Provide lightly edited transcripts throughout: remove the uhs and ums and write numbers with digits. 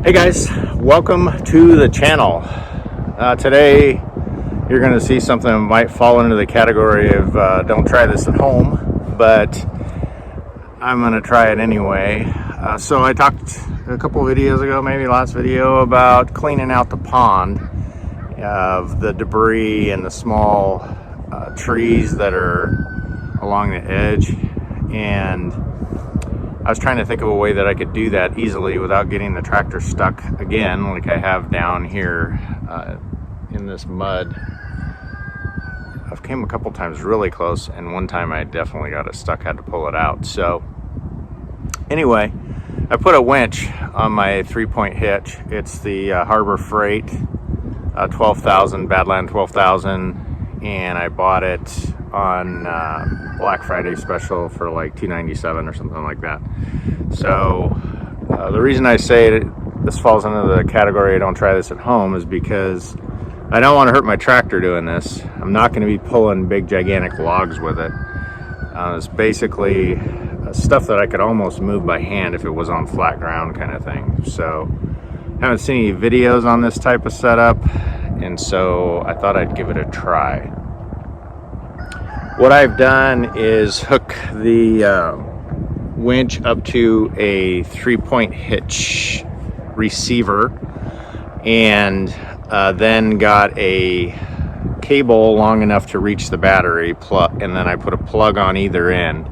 Hey guys, welcome to the channel. Today you're going to see something that might fall into the category of don't try this at home, but I'm going to try it anyway. So I talked a couple videos ago, maybe last video, about cleaning out the pond of the debris and the small trees that are along the edge, and I was trying to think of a way that I could do that easily without getting the tractor stuck again, like I have down here in this mud. I've came a couple times really close, and one time I definitely got it stuck, had to pull it out. So anyway, I put a winch on my 3-point hitch. It's the Harbor Freight 12,000, Badland 12,000, and I bought it on Black Friday special for like $297 or something like that. So the reason I say this falls into the category don't try this at home is because I don't want to hurt my tractor doing this. I'm not going to be pulling big gigantic logs with it. It's basically stuff that I could almost move by hand if it was on flat ground kind of thing. So haven't seen any videos on this type of setup, and so I thought I'd give it a try. What I've done is hook the winch up to a 3-point hitch receiver, and then got a cable long enough to reach the battery plug, and then I put a plug on either end.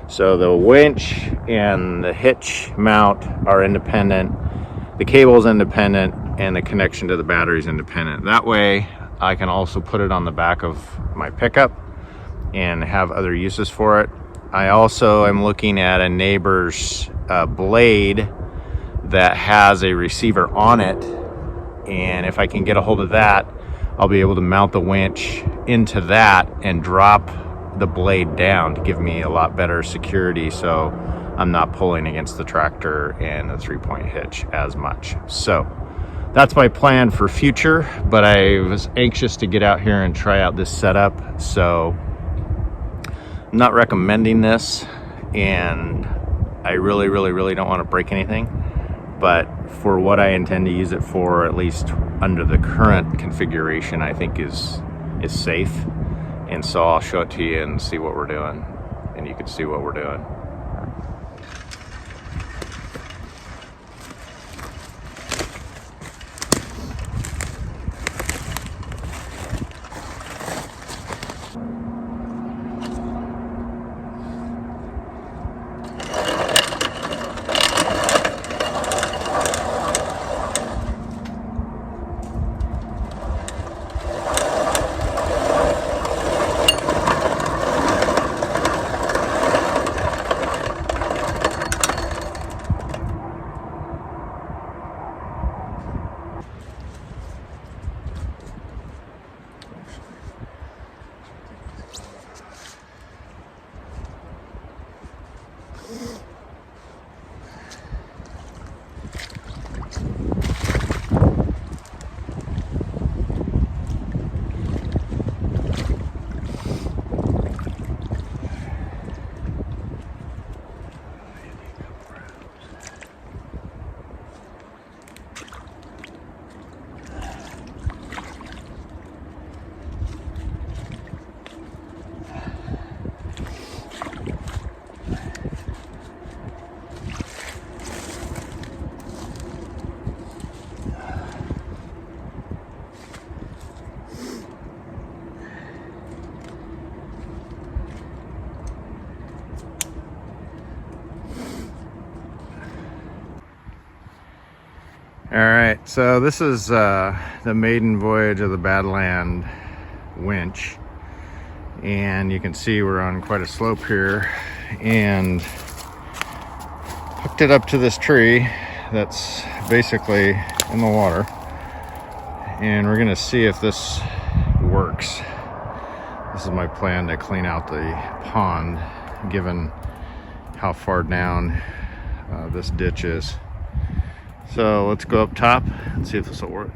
So the winch and the hitch mount are independent, the cable is independent, and the connection to the battery is independent. That way I can also put it on the back of my pickup and have other uses for it. I also am looking at a neighbor's blade that has a receiver on it, and if I can get a hold of that, I'll be able to mount the winch into that and drop the blade down to give me a lot better security, so I'm not pulling against the tractor and the 3-point hitch as much. So that's my plan for future, but I was anxious to get out here and try out this setup, so I'm not recommending this, and I really don't want to break anything, but for what I intend to use it for, at least under the current configuration, I think is safe. And so I'll show it to you and see what we're doing, and you can see what we're doing. All right, so this is the maiden voyage of the Badland Winch, and you can see we're on quite a slope here, and hooked it up to this tree that's basically in the water, and we're gonna see if this works. This is my plan to clean out the pond, given how far down this ditch is. So let's go up top and see if this will work.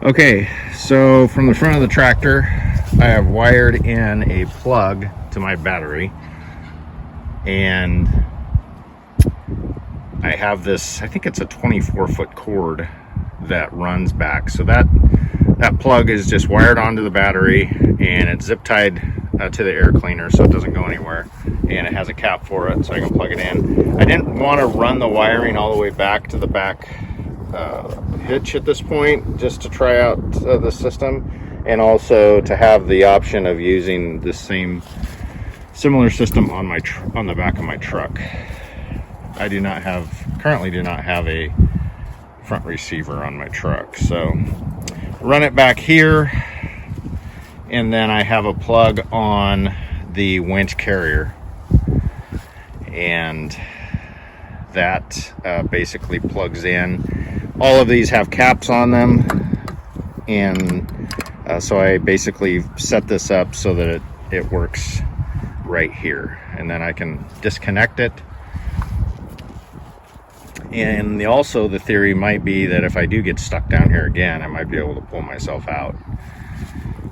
Okay, so from the front of the tractor, I have wired in a plug to my battery, and I have this, I think it's a 24-foot cord that runs back. So that plug is just wired onto the battery, and it's zip tied to the air cleaner so it doesn't go anywhere, and it has a cap for it so I can plug it in. I didn't want to run the wiring all the way back to the back hitch at this point, just to try out the system, and also to have the option of using the similar system on the back of my truck. I currently do not have a front receiver on my truck, so run it back here, and then I have a plug on the winch carrier, and that basically plugs in. All of these have caps on them, and so I basically set this up so that it works right here, and then I can disconnect it. And also the theory might be that if I do get stuck down here again, I might be able to pull myself out.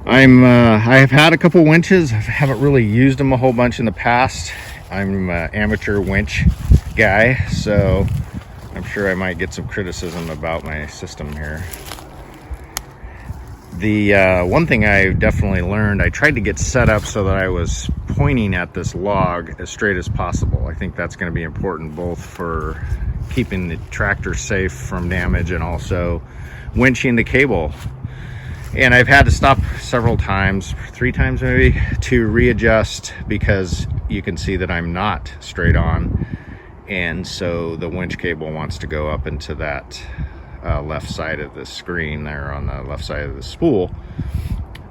I have had a couple winches. I haven't really used them a whole bunch in the past. I'm an amateur winch guy, so I'm sure I might get some criticism about my system here. The one thing I definitely learned, I tried to get set up so that I was pointing at this log as straight as possible. I think that's going to be important both for keeping the tractor safe from damage and also winching the cable. And I've had to stop several times, 3 times maybe, to readjust because you can see that I'm not straight on, and so the winch cable wants to go up into that left side of the screen there on the left side of the spool.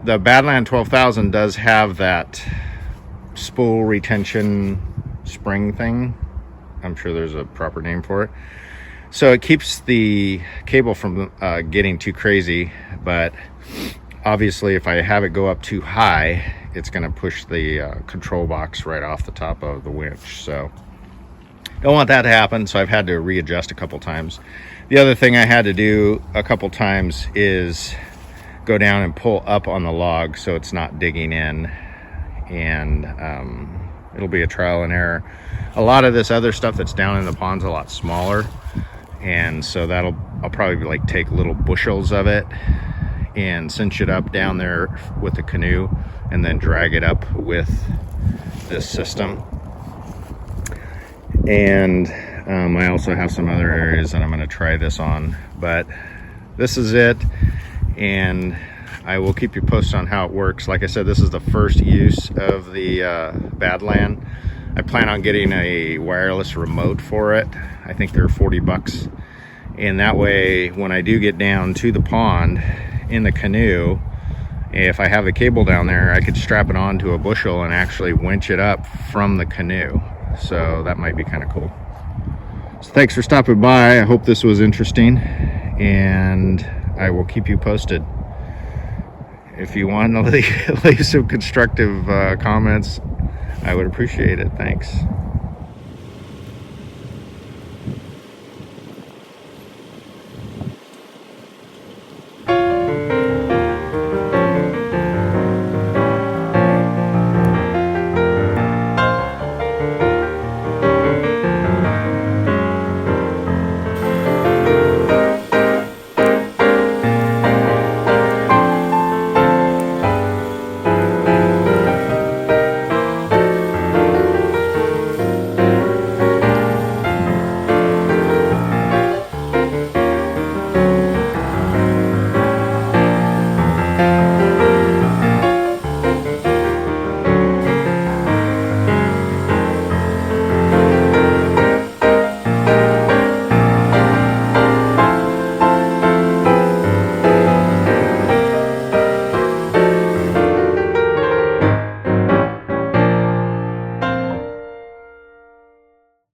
The Badland 12,000 does have that spool retention spring thing. I'm sure there's a proper name for it. So it keeps the cable from getting too crazy, but obviously if I have it go up too high, it's going to push the control box right off the top of the winch. So don't want that to happen, so I've had to readjust a couple times. The other thing I had to do a couple times is go down and pull up on the log so it's not digging in, and it'll be a trial and error. A lot of this other stuff that's down in the pond's a lot smaller, and so I'll probably like take little bushels of it and cinch it up down there with the canoe and then drag it up with this system. And I also have some other areas that I'm going to try this on, but this is it, and I will keep you posted on how it works. Like I said, this is the first use of the Badland. I plan on getting a wireless remote for it. I think they're 40 bucks. And that way, when I do get down to the pond in the canoe, if I have the cable down there, I could strap it onto a bushel and actually winch it up from the canoe. So that might be kind of cool. So thanks for stopping by. I hope this was interesting, and I will keep you posted. If you want to leave some constructive comments, I would appreciate it. Thanks.